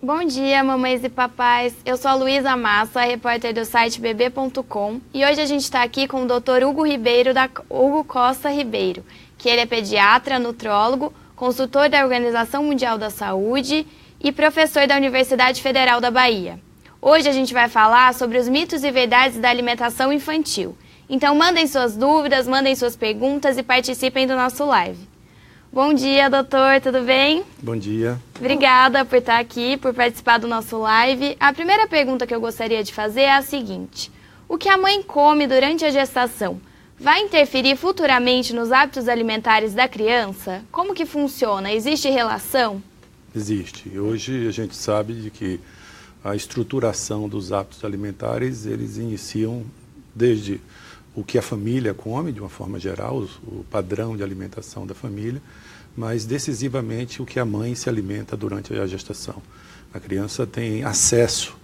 Bom dia, mamães e papais. Eu sou a Luísa Massa, repórter do site bb.com, e hoje a gente está aqui com o Dr. Hugo Costa Ribeiro, que ele é pediatra, nutrólogo, consultor da Organização Mundial da Saúde e professor da Universidade Federal da Bahia. Hoje a gente vai falar sobre os mitos e verdades da alimentação infantil. Então mandem suas dúvidas, mandem suas perguntas e participem do nosso live. Bom dia, doutor, tudo bem? Bom dia. Obrigada por estar aqui, por participar do nosso live. A primeira pergunta que eu gostaria de fazer é a seguinte: o que a mãe come durante a gestação vai interferir futuramente nos hábitos alimentares da criança? Como que funciona? Existe relação? Existe. Hoje a gente sabe de que a estruturação dos hábitos alimentares, eles iniciam desde o que a família come, de uma forma geral, o padrão de alimentação da família, mas decisivamente o que a mãe se alimenta durante a gestação. A criança tem acesso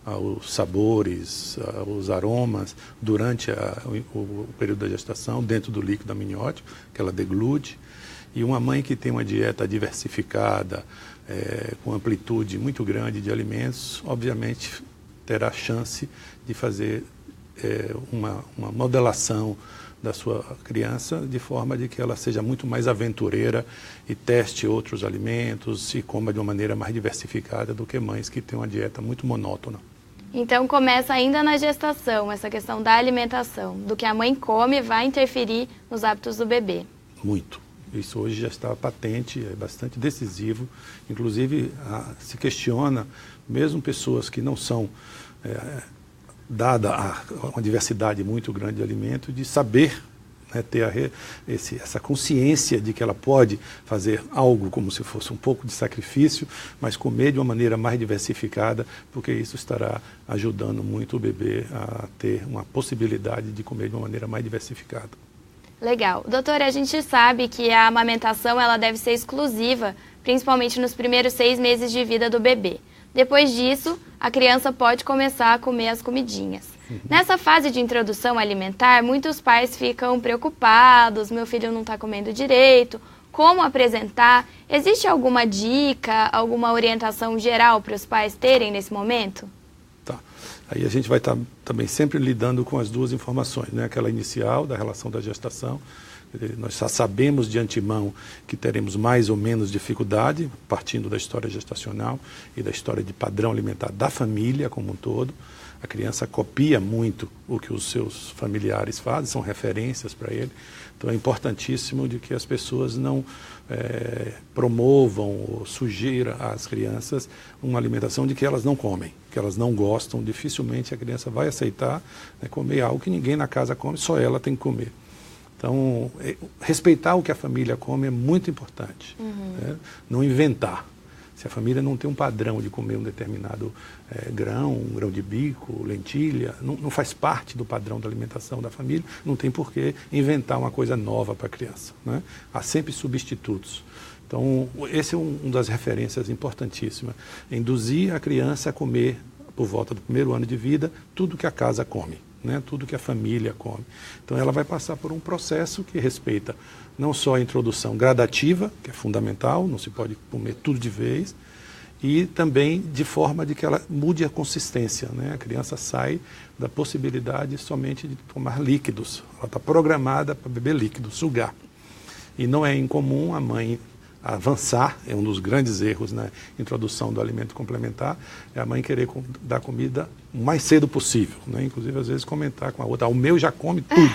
aos sabores, aos aromas durante o período da gestação, dentro do líquido amniótico, que ela deglute. E uma mãe que tem uma dieta diversificada, com amplitude muito grande de alimentos, obviamente terá chance de fazer uma modelação da sua criança, de forma de que ela seja muito mais aventureira e teste outros alimentos e coma de uma maneira mais diversificada do que mães que têm uma dieta muito monótona. Então começa ainda na gestação, essa questão da alimentação, do que a mãe come vai interferir nos hábitos do bebê. Muito. Isso hoje já está patente, é bastante decisivo. Inclusive, se questiona, mesmo pessoas que não são, dada uma diversidade muito grande de alimentos, de saber, ter essa consciência de que ela pode fazer algo como se fosse um pouco de sacrifício, mas comer de uma maneira mais diversificada, porque isso estará ajudando muito o bebê a ter uma possibilidade de comer de uma maneira mais diversificada. Legal. Doutora, a gente sabe que a amamentação ela deve ser exclusiva, principalmente nos primeiros 6 meses de vida do bebê. Depois disso, a criança pode começar a comer as comidinhas. Nessa fase de introdução alimentar, muitos pais ficam preocupados, meu filho não está comendo direito, como apresentar? Existe alguma dica, alguma orientação geral para os pais terem nesse momento? Tá. Aí a gente vai estar também sempre lidando com as duas informações, né? Aquela inicial da relação da gestação. Nós já sabemos de antemão que teremos mais ou menos dificuldade, partindo da história gestacional e da história de padrão alimentar da família como um todo. A criança copia muito o que os seus familiares fazem, são referências para ele. Então é importantíssimo de que as pessoas não promovam ou sugiram às crianças uma alimentação de que elas não comem, que elas não gostam. Dificilmente a criança vai aceitar comer algo que ninguém na casa come, só ela tem que comer. Então, respeitar o que a família come é muito importante. Não inventar. Se a família não tem um padrão de comer um determinado grão, um grão de bico, lentilha, não faz parte do padrão da alimentação da família, não tem por que inventar uma coisa nova para a criança. Né? Há sempre substitutos. Então, esse é uma das referências importantíssimas. Induzir a criança a comer, por volta do primeiro ano de vida, tudo que a casa come. Tudo que a família come. Então ela vai passar por um processo que respeita não só a introdução gradativa, que é fundamental, não se pode comer tudo de vez, e também de forma de que ela mude a consistência. A criança sai da possibilidade somente de tomar líquidos. Ela está programada para beber líquido, sugar. E não é incomum a mãe avançar, é um dos grandes erros na introdução do alimento complementar, é a mãe querer dar comida o mais cedo possível, inclusive às vezes comentar com a outra, o meu já come tudo,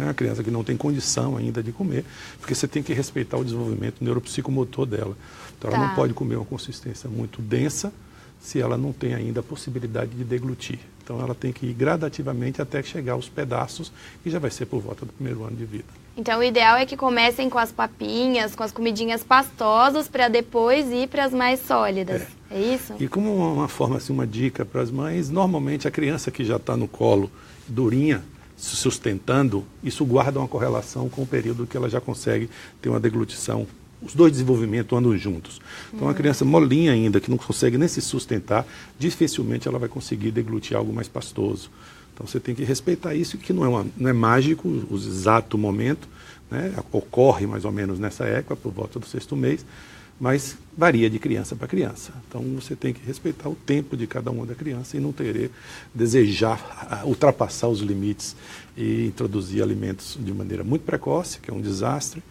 a criança que não tem condição ainda de comer, porque você tem que respeitar o desenvolvimento neuropsicomotor dela. Então ela não pode comer uma consistência muito densa se ela não tem ainda a possibilidade de deglutir. Então ela tem que ir gradativamente até chegar aos pedaços, que já vai ser por volta do primeiro ano de vida. Então o ideal é que comecem com as papinhas, com as comidinhas pastosas, para depois ir para as mais sólidas. É isso? E como uma forma, assim, uma dica para as mães, normalmente a criança que já está no colo, durinha, se sustentando, isso guarda uma correlação com o período que ela já consegue ter uma deglutição. Os dois desenvolvimentos andam juntos. Então, uma criança molinha ainda, que não consegue nem se sustentar, dificilmente ela vai conseguir deglutir algo mais pastoso. Então, você tem que respeitar isso, que não é mágico, o exato momento, ocorre mais ou menos nessa época, por volta do 6º mês, mas varia de criança para criança. Então, você tem que respeitar o tempo de cada uma da criança e não desejar ultrapassar os limites e introduzir alimentos de maneira muito precoce, que é um desastre,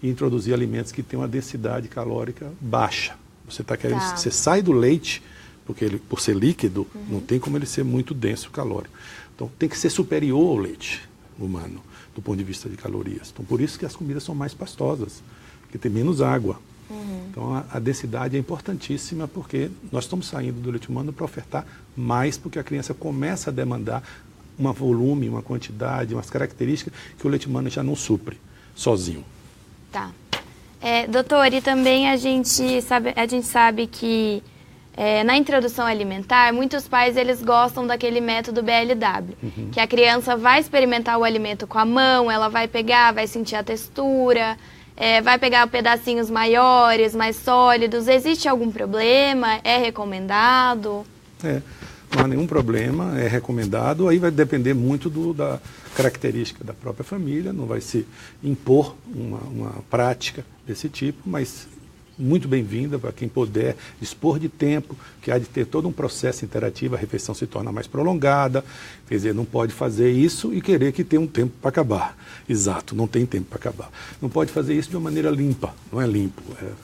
e introduzir alimentos que têm uma densidade calórica baixa. Você sai do leite, porque ele, por ser líquido, não tem como ele ser muito denso calórico. Então, tem que ser superior ao leite humano, do ponto de vista de calorias. Então, por isso que as comidas são mais pastosas, porque tem menos água. Então, a densidade é importantíssima, porque nós estamos saindo do leite humano para ofertar mais, porque a criança começa a demandar um volume, uma quantidade, umas características que o leite humano já não supre sozinho. Tá. Doutor, e também a gente sabe que na introdução alimentar, muitos pais eles gostam daquele método BLW, que a criança vai experimentar o alimento com a mão, ela vai pegar, vai sentir a textura, vai pegar pedacinhos maiores, mais sólidos. Existe algum problema? É recomendado? Não há nenhum problema, é recomendado. Aí vai depender muito da característica da própria família, não vai se impor uma prática desse tipo, mas muito bem-vinda para quem puder dispor de tempo, que há de ter todo um processo interativo, a refeição se torna mais prolongada, quer dizer, não pode fazer isso e querer que tenha um tempo para acabar. Exato, não tem tempo para acabar. Não pode fazer isso de uma maneira limpa, não é limpo,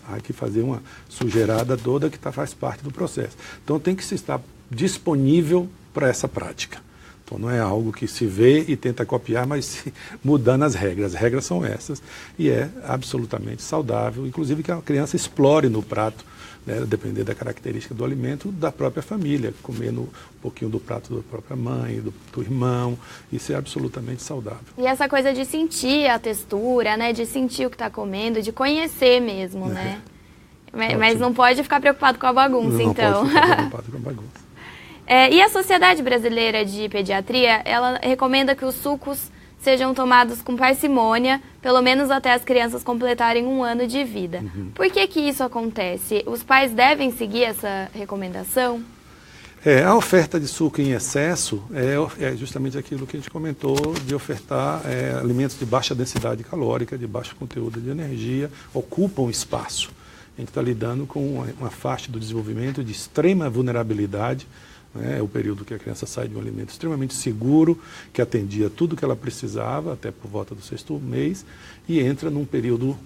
há que fazer uma sujeirada toda que faz parte do processo. Então tem que se estar disponível para essa prática. Então não é algo que se vê e tenta copiar, mas mudando as regras. As regras são essas e é absolutamente saudável, inclusive que a criança explore no prato, né, depender da característica do alimento, da própria família, comendo um pouquinho do prato da própria mãe, do irmão. Isso é absolutamente saudável. E essa coisa de sentir a textura, né, de sentir o que está comendo, de conhecer mesmo, né? Mas não pode ficar preocupado com a bagunça, então. Não pode ficar preocupado com a bagunça. E a Sociedade Brasileira de Pediatria, ela recomenda que os sucos sejam tomados com parcimônia, pelo menos até as crianças completarem 1 ano de vida. Por que isso acontece? Os pais devem seguir essa recomendação? A oferta de suco em excesso é justamente aquilo que a gente comentou, de ofertar alimentos de baixa densidade calórica, de baixo conteúdo de energia, ocupam espaço. A gente está lidando com uma faixa do desenvolvimento de extrema vulnerabilidade. É o período que a criança sai de um alimento extremamente seguro, que atendia tudo que ela precisava, até por volta do 6º mês, e entra num período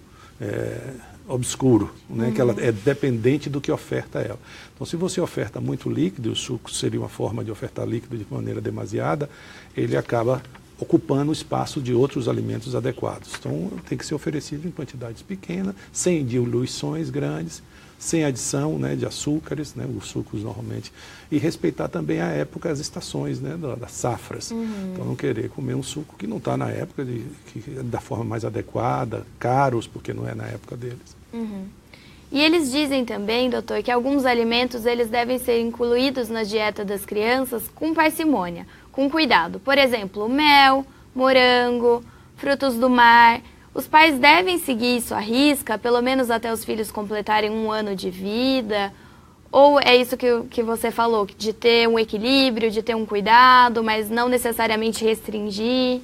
obscuro, né, que ela é dependente do que oferta ela. Então, se você oferta muito líquido, o suco seria uma forma de ofertar líquido de maneira demasiada, ele acaba ocupando o espaço de outros alimentos adequados. Então, tem que ser oferecido em quantidades pequenas, sem diluições grandes, sem adição, né, de açúcares, né, os sucos normalmente, e respeitar também a época, as estações, né, das safras. Então não querer comer um suco que não está na época, da forma mais adequada, caros, porque não é na época deles. E eles dizem também, doutor, que alguns alimentos eles devem ser incluídos na dieta das crianças com parcimônia, com cuidado. Por exemplo, mel, morango, frutos do mar. Os pais devem seguir isso à risca, pelo menos até os filhos completarem 1 ano de vida? Ou é isso que você falou, de ter um equilíbrio, de ter um cuidado, mas não necessariamente restringir?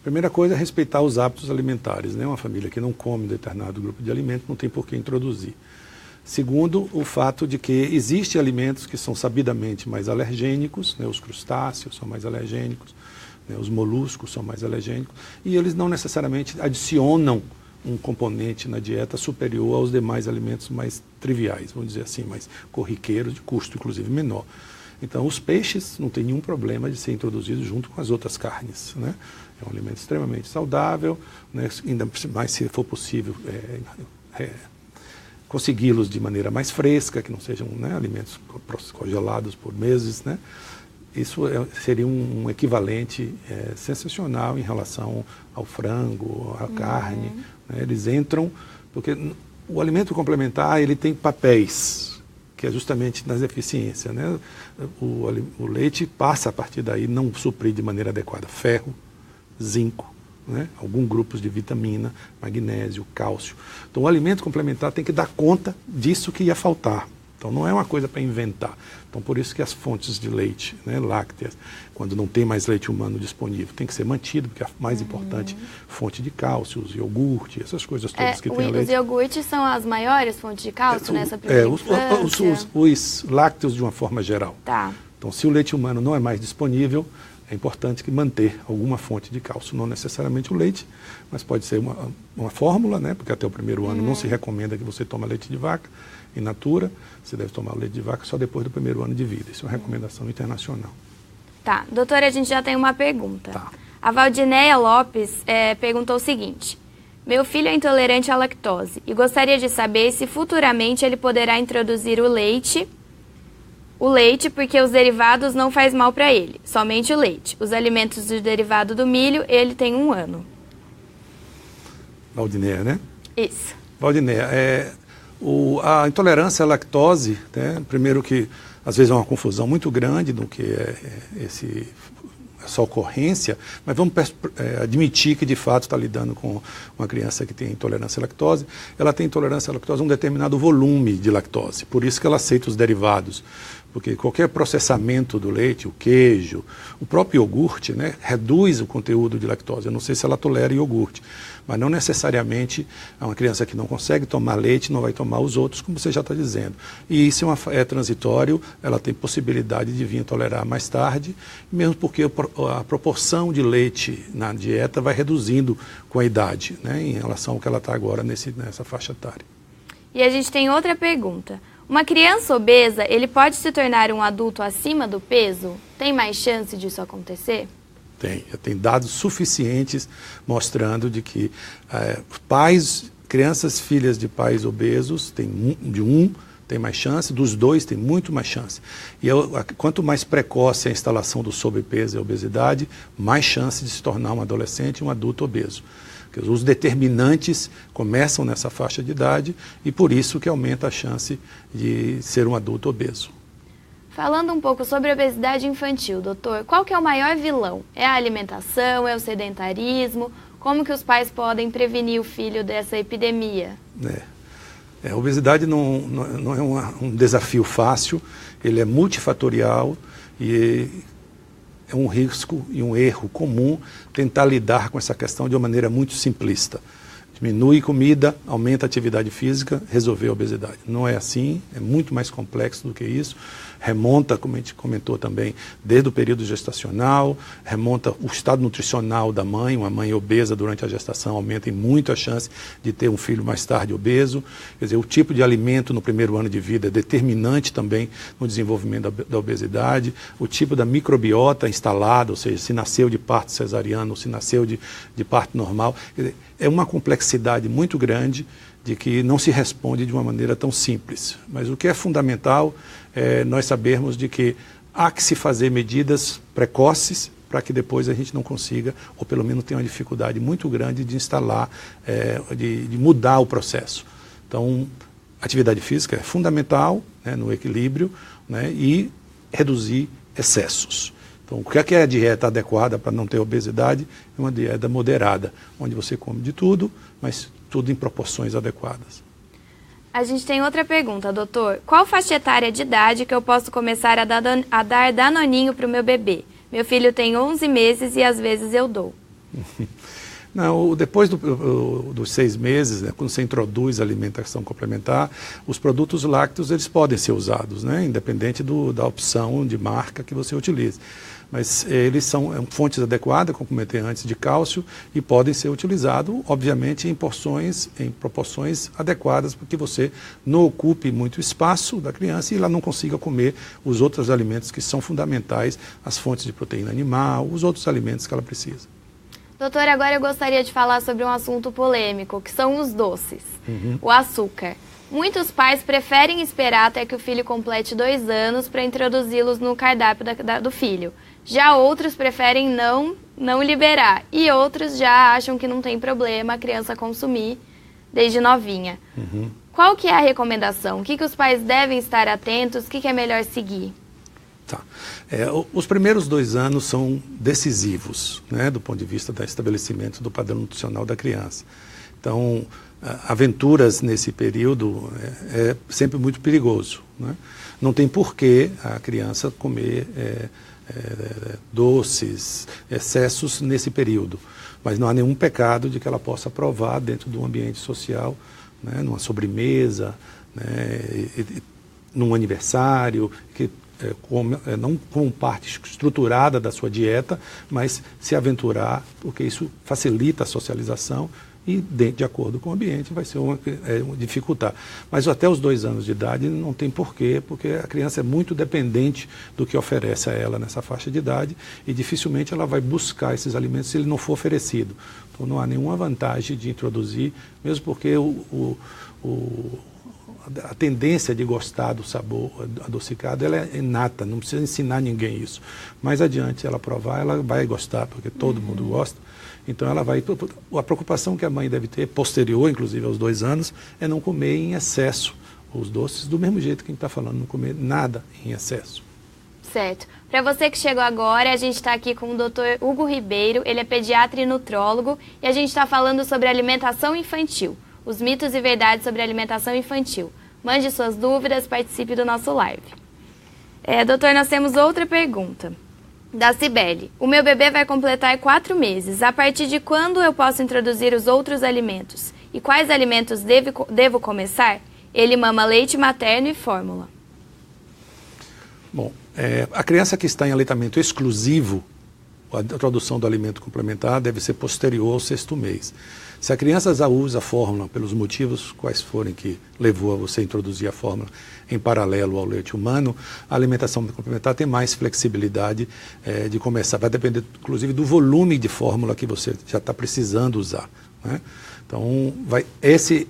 Primeira coisa é respeitar os hábitos alimentares, né? Uma família que não come um determinado grupo de alimentos não tem por que introduzir. Segundo, o fato de que existem alimentos que são sabidamente mais alergênicos, né? Os crustáceos são mais alergênicos, os moluscos são mais alergênicos, e eles não necessariamente adicionam um componente na dieta superior aos demais alimentos mais triviais, vamos dizer assim, mais corriqueiros, de custo inclusive menor. Então, os peixes não tem nenhum problema de ser introduzido junto com as outras carnes, né? É um alimento extremamente saudável, né? Ainda mais se for possível consegui-los de maneira mais fresca, que não sejam, né, alimentos congelados por meses, né? Isso seria um equivalente sensacional em relação ao frango, à carne. Né? Eles entram, porque o alimento complementar ele tem papéis, que é justamente nas deficiências. Né? O leite passa a partir daí não suprir de maneira adequada ferro, zinco, né? Alguns grupos de vitamina, magnésio, cálcio. Então o alimento complementar tem que dar conta disso que ia faltar. Então não é uma coisa para inventar. Então por isso que as fontes de leite, né, lácteas, quando não tem mais leite humano disponível, tem que ser mantido, porque a mais importante fonte de cálcio, os iogurte, essas coisas todas que tem leite. Os iogurtes são as maiores fontes de cálcio nessa primeira infância? Os lácteos de uma forma geral. Tá. Então se o leite humano não é mais disponível, é importante que manter alguma fonte de cálcio, não necessariamente o leite, mas pode ser uma fórmula, né? Porque até o primeiro ano não se recomenda que você tome leite de vaca in natura, você deve tomar o leite de vaca só depois do primeiro ano de vida. Isso é uma recomendação internacional. Tá, doutora, a gente já tem uma pergunta. Tá. A Valdineia Lopes perguntou o seguinte: meu filho é intolerante à lactose e gostaria de saber se futuramente ele poderá introduzir o leite porque os derivados não faz mal para ele, somente o leite. Os alimentos do derivado do milho, ele tem 1 ano. Valdineia, né? Isso. Valdineia, a intolerância à lactose, né, primeiro que às vezes é uma confusão muito grande do que é essa ocorrência, mas vamos admitir que de fato está lidando com uma criança que tem intolerância à lactose. Ela tem intolerância à lactose a um determinado volume de lactose, por isso que ela aceita os derivados. Porque qualquer processamento do leite, o queijo, o próprio iogurte, né, reduz o conteúdo de lactose. Eu não sei se ela tolera iogurte, mas não necessariamente uma criança que não consegue tomar leite não vai tomar os outros, como você já está dizendo. E isso é transitório, ela tem possibilidade de vir a tolerar mais tarde, mesmo porque a proporção de leite na dieta vai reduzindo com a idade, né, em relação ao que ela está agora nessa faixa etária. E a gente tem outra pergunta. Uma criança obesa, ele pode se tornar um adulto acima do peso? Tem mais chance disso acontecer? Tem dados suficientes mostrando de que crianças filhas de pais obesos, tem mais chance, dos 2 tem muito mais chance. E quanto mais precoce a instalação do sobrepeso e a obesidade, mais chance de se tornar um adolescente e um adulto obeso. Os determinantes começam nessa faixa de idade e por isso que aumenta a chance de ser um adulto obeso. Falando um pouco sobre a obesidade infantil, doutor, qual que é o maior vilão? É a alimentação, é o sedentarismo? Como que os pais podem prevenir o filho dessa epidemia? A obesidade não é um desafio fácil, ele é multifatorial e é um risco e um erro comum tentar lidar com essa questão de uma maneira muito simplista. Diminui comida, aumenta a atividade física, resolver a obesidade. Não é assim, é muito mais complexo do que isso. Remonta, como a gente comentou também, desde o período gestacional, remonta o estado nutricional da mãe. Uma mãe obesa durante a gestação aumenta em muito a chance de ter um filho mais tarde obeso. Quer dizer, o tipo de alimento no primeiro ano de vida é determinante também no desenvolvimento da obesidade. O tipo da microbiota instalada, ou seja, se nasceu de parto cesariano ou se nasceu de parto normal. Quer dizer, é uma complexidade muito grande de que não se responde de uma maneira tão simples. Mas o que é fundamental é nós sabermos de que há que se fazer medidas precoces para que depois a gente não consiga, ou pelo menos tenha uma dificuldade muito grande de instalar, de mudar o processo. Então, atividade física é fundamental, né, no equilíbrio, né, e reduzir excessos. Então, o que é a dieta adequada para não ter obesidade? É uma dieta moderada, onde você come de tudo, mas tudo em proporções adequadas. A gente tem outra pergunta, doutor. Qual faixa etária de idade que eu posso começar a dar danoninho para o meu bebê? Meu filho tem 11 meses e às vezes eu dou. Não, depois dos 6 meses, né, quando você introduz a alimentação complementar, os produtos lácteos eles podem ser usados, né, independente da opção de marca que você utilize. Mas eles são fontes adequadas, como comentei antes, de cálcio e podem ser utilizados, obviamente, em proporções adequadas, para que você não ocupe muito espaço da criança e ela não consiga comer os outros alimentos que são fundamentais, as fontes de proteína animal, os outros alimentos que ela precisa. Doutor, agora eu gostaria de falar sobre um assunto polêmico, que são os doces, o açúcar. Muitos pais preferem esperar até que o filho complete 2 anos para introduzi-los no cardápio do filho. Já outros preferem não liberar e outros já acham que não tem problema a criança consumir desde novinha. Qual que é a recomendação? O que os pais devem estar atentos? O que é melhor seguir? Tá. Os primeiros 2 anos são decisivos, né, do ponto de vista do estabelecimento do padrão nutricional da criança. Então, aventuras nesse período é sempre muito perigoso, né? Não tem porquê a criança comer doces, excessos nesse período, mas não há nenhum pecado de que ela possa provar dentro do ambiente social, né, numa sobremesa, né, num aniversário, não como parte estruturada da sua dieta, mas se aventurar, porque isso facilita a socialização e, de acordo com o ambiente, vai ser dificultar. Mas até os 2 anos de idade não tem porquê, porque a criança é muito dependente do que oferece a ela nessa faixa de idade e dificilmente ela vai buscar esses alimentos se ele não for oferecido. Então não há nenhuma vantagem de introduzir, mesmo porque a tendência de gostar do sabor adocicado ela é inata, não precisa ensinar ninguém isso. Mais adiante ela provar, ela vai gostar, porque todo mundo gosta. Então ela vai. A preocupação que a mãe deve ter, posterior, inclusive aos 2 anos, é não comer em excesso os doces, do mesmo jeito que a gente está falando, não comer nada em excesso. Certo. Para você que chegou agora, a gente está aqui com o Dr. Hugo Ribeiro, ele é pediatra e nutrólogo, e a gente está falando sobre alimentação infantil, os mitos e verdades sobre alimentação infantil. Mande suas dúvidas, participe do nosso live. Doutor, nós temos outra pergunta. Da Cibele. O meu bebê vai completar 4 meses. A partir de quando eu posso introduzir os outros alimentos? E quais alimentos devo começar? Ele mama leite materno e fórmula. Bom, a criança que está em aleitamento exclusivo, a introdução do alimento complementar deve ser posterior ao 6º mês. Se a criança já usa a fórmula pelos motivos quais forem que levou a você introduzir a fórmula em paralelo ao leite humano, a alimentação complementar tem mais flexibilidade de começar. Vai depender, inclusive, do volume de fórmula que você já está precisando usar, né? Então, esse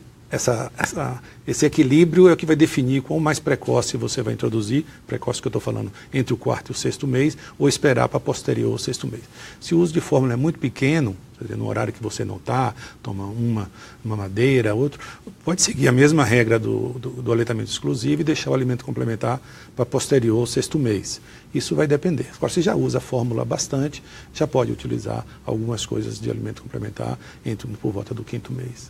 equilíbrio é o que vai definir quão mais precoce você vai introduzir, precoce que eu estou falando entre o 4º e o 6º mês, ou esperar para posterior ao 6º mês. Se o uso de fórmula é muito pequeno, quer dizer, no horário que você não está, toma uma madeira, outro, pode seguir a mesma regra do aleitamento exclusivo e deixar o alimento complementar para posterior ao 6º mês. Isso vai depender. Agora, se já usa a fórmula bastante, já pode utilizar algumas coisas de alimento complementar por volta do 5º mês.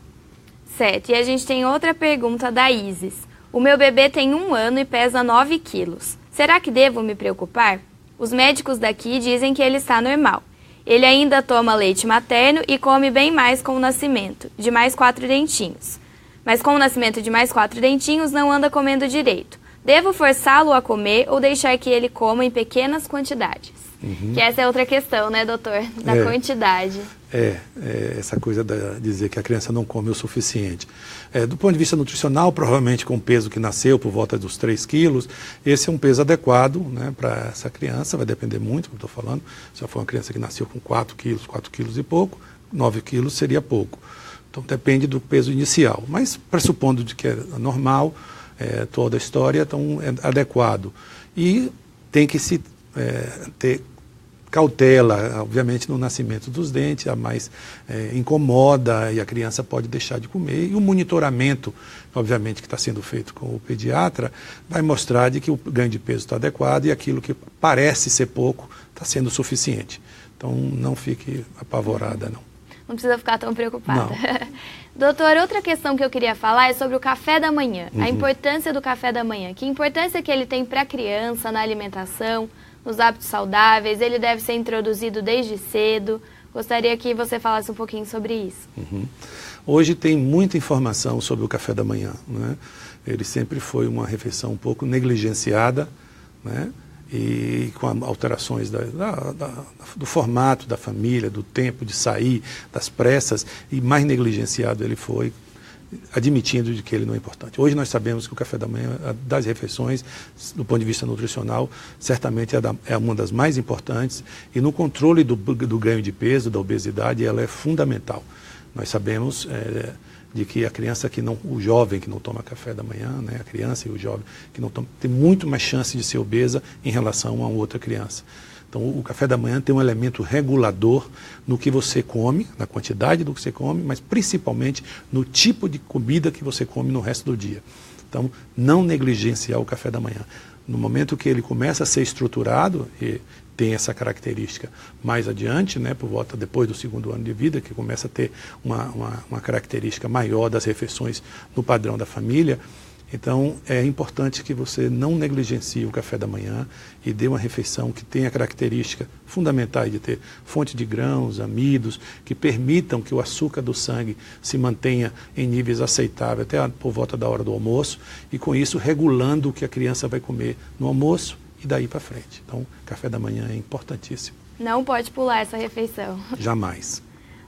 Certo, e a gente tem outra pergunta da Isis. O meu bebê tem 1 ano e pesa 9 quilos. Será que devo me preocupar? Os médicos daqui dizem que ele está normal. Ele ainda toma leite materno e come bem mais com o nascimento, de mais 4 dentinhos. Mas com o nascimento de mais 4 dentinhos não anda comendo direito. Devo forçá-lo a comer ou deixar que ele coma em pequenas quantidades? Que essa é outra questão, né, doutor? Da quantidade. Essa coisa de dizer que a criança não come o suficiente. Do ponto de vista nutricional, provavelmente com o peso que nasceu, por volta dos 3 quilos, esse é um peso adequado, né, para essa criança, vai depender muito, como estou falando. Se for uma criança que nasceu com 4 quilos e pouco, 9 quilos seria pouco. Então depende do peso inicial. Mas pressupondo de que é normal, toda a história, então é adequado. E tem que se ter cautela, obviamente, no nascimento dos dentes, a mais incomoda e a criança pode deixar de comer. E o monitoramento, obviamente, que está sendo feito com o pediatra, vai mostrar de que o ganho de peso está adequado e aquilo que parece ser pouco está sendo suficiente. Então, não fique apavorada, não. Não precisa ficar tão preocupada. Doutor, outra questão que eu queria falar é sobre o café da manhã. A importância do café da manhã. Que importância que ele tem para a criança na alimentação, nos hábitos saudáveis, ele deve ser introduzido desde cedo. Gostaria que você falasse um pouquinho sobre isso. Hoje tem muita informação sobre o café da manhã, né? Ele sempre foi uma refeição um pouco negligenciada, né? E com alterações do formato da família, do tempo de sair, das pressas, e mais negligenciado ele foi, admitindo de que ele não é importante. Hoje nós sabemos que o café da manhã, das refeições, do ponto de vista nutricional, certamente é uma das mais importantes, e no controle do ganho de peso, da obesidade, ela é fundamental. Nós sabemos de que a criança o jovem que não toma café da manhã, né, a criança e o jovem que não toma, tem muito mais chance de ser obesa em relação a outra criança. Então, o café da manhã tem um elemento regulador no que você come, na quantidade do que você come, mas principalmente no tipo de comida que você come no resto do dia. Então, não negligenciar o café da manhã. No momento que ele começa a ser estruturado e tem essa característica mais adiante, né, por volta depois do 2º ano de vida, que começa a ter uma característica maior das refeições no padrão da família. Então, é importante que você não negligencie o café da manhã e dê uma refeição que tenha características fundamentais de ter fonte de grãos, amidos, que permitam que o açúcar do sangue se mantenha em níveis aceitáveis até por volta da hora do almoço e, com isso, regulando o que a criança vai comer no almoço e daí para frente. Então, café da manhã é importantíssimo. Não pode pular essa refeição. Jamais.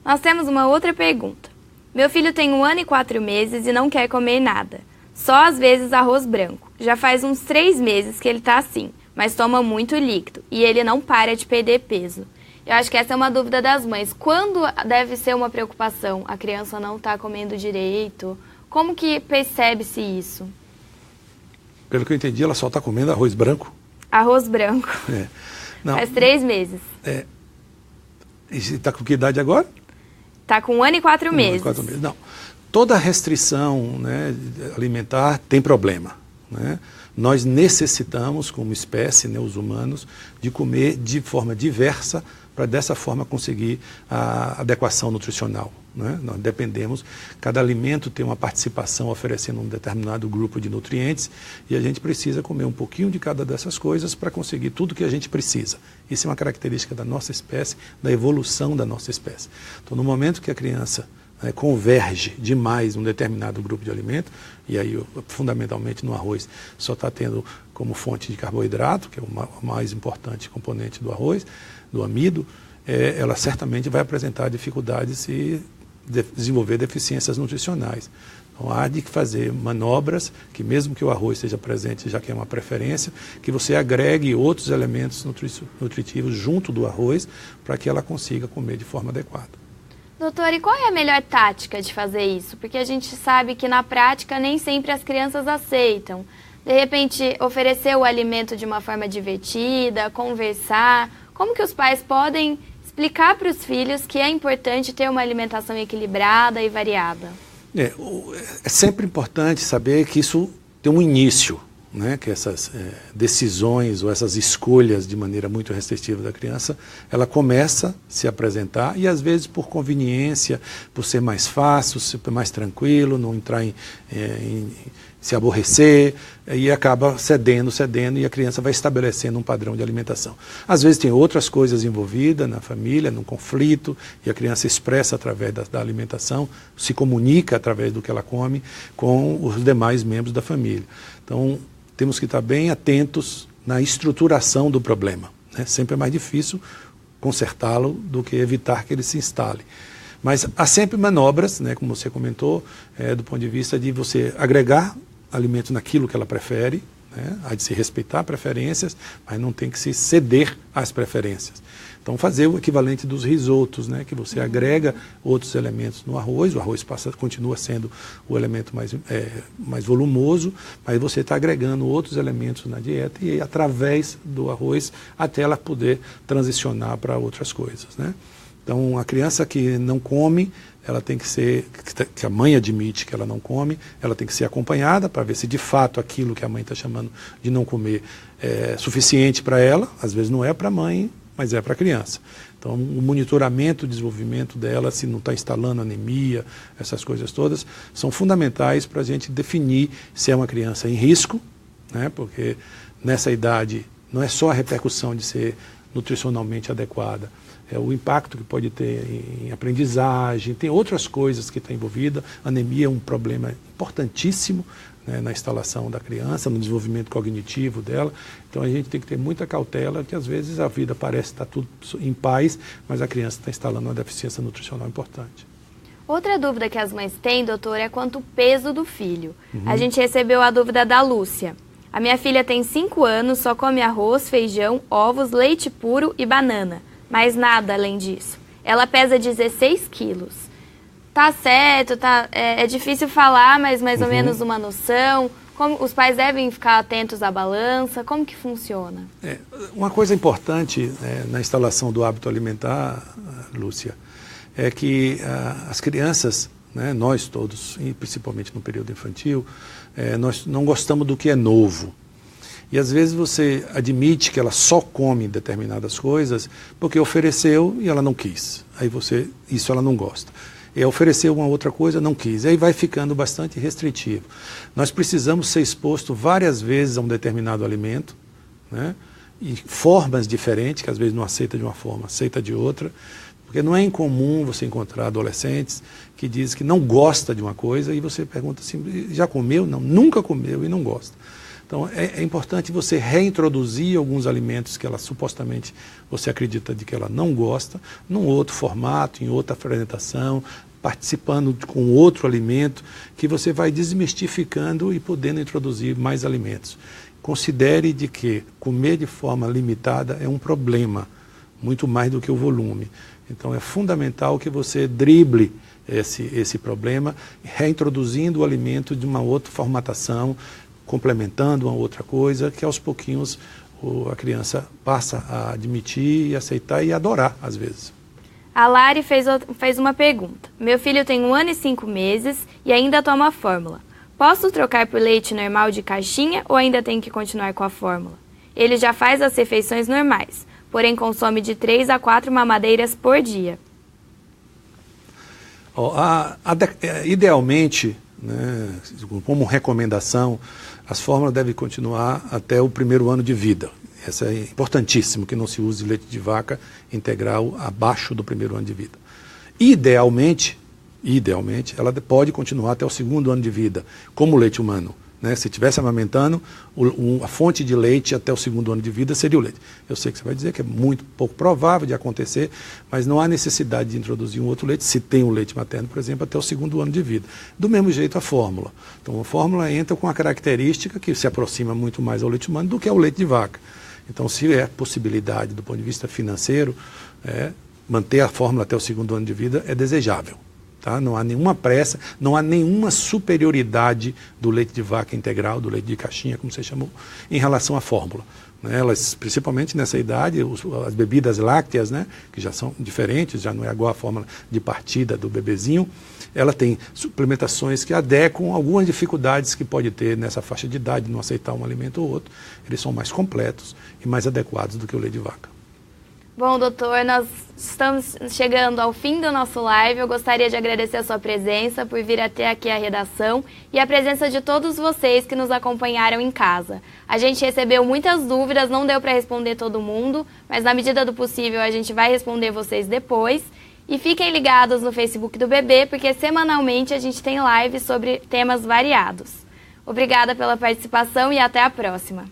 Nós temos uma outra pergunta. Meu filho tem 1 ano e 4 meses e não quer comer nada. Só às vezes arroz branco. Já faz uns 3 meses que ele está assim, mas toma muito líquido e ele não para de perder peso. Eu acho que essa é uma dúvida das mães. Quando deve ser uma preocupação? A criança não está comendo direito? Como que percebe-se isso? Pelo que eu entendi, ela só está comendo arroz branco? Arroz branco. Não, faz 3 meses. E está com que idade agora? Está com 1 ano e 4 meses. 1 ano e 4 meses. Não. Toda restrição, né, alimentar tem problema, né? Nós necessitamos, como espécie, né, os humanos, de comer de forma diversa para dessa forma conseguir a adequação nutricional, né? Nós dependemos, cada alimento tem uma participação oferecendo um determinado grupo de nutrientes e a gente precisa comer um pouquinho de cada dessas coisas para conseguir tudo que a gente precisa. Isso é uma característica da nossa espécie, da evolução da nossa espécie. Então, no momento que a criança converge demais um determinado grupo de alimento, e aí fundamentalmente no arroz só está tendo como fonte de carboidrato, que é o mais importante componente do arroz, do amido, ela certamente vai apresentar dificuldades e desenvolver deficiências nutricionais. Então há de fazer manobras que mesmo que o arroz esteja presente, já que é uma preferência, que você agregue outros elementos nutritivos junto do arroz para que ela consiga comer de forma adequada. Doutor, e qual é a melhor tática de fazer isso? Porque a gente sabe que na prática nem sempre as crianças aceitam. De repente, oferecer o alimento de uma forma divertida, conversar. Como que os pais podem explicar para os filhos que é importante ter uma alimentação equilibrada e variada? É sempre importante saber que isso tem um início, né? Que essas decisões ou essas escolhas de maneira muito restritiva da criança, ela começa a se apresentar e às vezes por conveniência, por ser mais fácil, ser mais tranquilo, não entrar em se aborrecer e acaba cedendo e a criança vai estabelecendo um padrão de alimentação. Às vezes tem outras coisas envolvidas na família, no conflito, e a criança expressa através da alimentação, se comunica através do que ela come com os demais membros da família. Então, temos que estar bem atentos na estruturação do problema, né? Sempre é mais difícil consertá-lo do que evitar que ele se instale. Mas há sempre manobras, né, como você comentou, do ponto de vista de você agregar alimento naquilo que ela prefere, né? Há de se respeitar preferências, mas não tem que se ceder às preferências. Então, fazer o equivalente dos risotos, né? Que você agrega outros elementos no arroz, o arroz continua sendo o elemento mais volumoso, mas você está agregando outros elementos na dieta e através do arroz até ela poder transicionar para outras coisas, né? Então, a criança que não come, ela tem que ser, que a mãe admite que ela não come, ela tem que ser acompanhada para ver se de fato aquilo que a mãe está chamando de não comer é suficiente para ela. Às vezes não é para a mãe, mas é para a criança. Então, o monitoramento, o desenvolvimento dela, se não está instalando anemia, essas coisas todas, são fundamentais para a gente definir se é uma criança em risco, né? Porque nessa idade não é só a repercussão de ser nutricionalmente adequada, é o impacto que pode ter em aprendizagem, tem outras coisas que estão envolvidas. Anemia é um problema importantíssimo, né, na instalação da criança, no desenvolvimento cognitivo dela. Então a gente tem que ter muita cautela, que às vezes a vida parece estar tudo em paz, mas a criança está instalando uma deficiência nutricional importante. Outra dúvida que as mães têm, doutor, é quanto ao peso do filho. A gente recebeu a dúvida da Lúcia. A minha filha tem 5 anos, só come arroz, feijão, ovos, leite puro e banana. Mas nada além disso. Ela pesa 16 quilos. Tá certo, é difícil falar, mas mais ou menos uma noção. Como os pais devem ficar atentos à balança? Como que funciona? Uma coisa importante na instalação do hábito alimentar, Lúcia, é que as crianças, né, nós todos, e principalmente no período infantil, nós não gostamos do que é novo. E às vezes você admite que ela só come determinadas coisas porque ofereceu e ela não quis. Aí isso ela não gosta. E ofereceu uma outra coisa, não quis. Aí vai ficando bastante restritivo. Nós precisamos ser exposto várias vezes a um determinado alimento, né? E formas diferentes, que às vezes não aceita de uma forma, aceita de outra. Porque não é incomum você encontrar adolescentes que dizem que não gosta de uma coisa e você pergunta assim, já comeu? Não, nunca comeu e não gosta. Então é importante você reintroduzir alguns alimentos que ela supostamente você acredita de que ela não gosta, num outro formato, em outra apresentação, participando com outro alimento, que você vai desmistificando e podendo introduzir mais alimentos. Considere de que comer de forma limitada é um problema, muito mais do que o volume. Então é fundamental que você drible esse problema, reintroduzindo o alimento de uma outra formatação, complementando uma outra coisa, que aos pouquinhos a criança passa a admitir e aceitar e adorar, às vezes. A Lari fez uma pergunta. Meu filho tem 1 ano e 5 meses e ainda toma a fórmula. Posso trocar por leite normal de caixinha ou ainda tenho que continuar com a fórmula? Ele já faz as refeições normais, porém consome de 3 a 4 mamadeiras por dia. Idealmente, né, como recomendação, as fórmulas devem continuar até o 1º ano de vida. Essa é importantíssimo, que não se use leite de vaca integral abaixo do 1º ano de vida. Idealmente, ela pode continuar até o 2º ano de vida, como o leite humano. Né? Se estivesse amamentando, a fonte de leite até o 2º ano de vida seria o leite. Eu sei que você vai dizer que é muito pouco provável de acontecer, mas não há necessidade de introduzir um outro leite, se tem o leite materno, por exemplo, até o 2º ano de vida. Do mesmo jeito a fórmula. Então a fórmula entra com uma característica que se aproxima muito mais ao leite humano do que ao leite de vaca. Então, se é possibilidade do ponto de vista financeiro, manter a fórmula até o 2º ano de vida é desejável. Tá? Não há nenhuma pressa, não há nenhuma superioridade do leite de vaca integral, do leite de caixinha, como você chamou, em relação à fórmula. Né? Elas, principalmente nessa idade, as bebidas lácteas, né, que já são diferentes, já não é igual a fórmula de partida do bebezinho, ela tem suplementações que adequam algumas dificuldades que pode ter nessa faixa de idade, não aceitar um alimento ou outro. Eles são mais completos e mais adequados do que o leite de vaca. Bom, doutor, nós estamos chegando ao fim do nosso live. Eu gostaria de agradecer a sua presença por vir até aqui à redação e a presença de todos vocês que nos acompanharam em casa. A gente recebeu muitas dúvidas, não deu para responder todo mundo, mas na medida do possível a gente vai responder vocês depois. E fiquem ligados no Facebook do Bebê, porque semanalmente a gente tem lives sobre temas variados. Obrigada pela participação e até a próxima.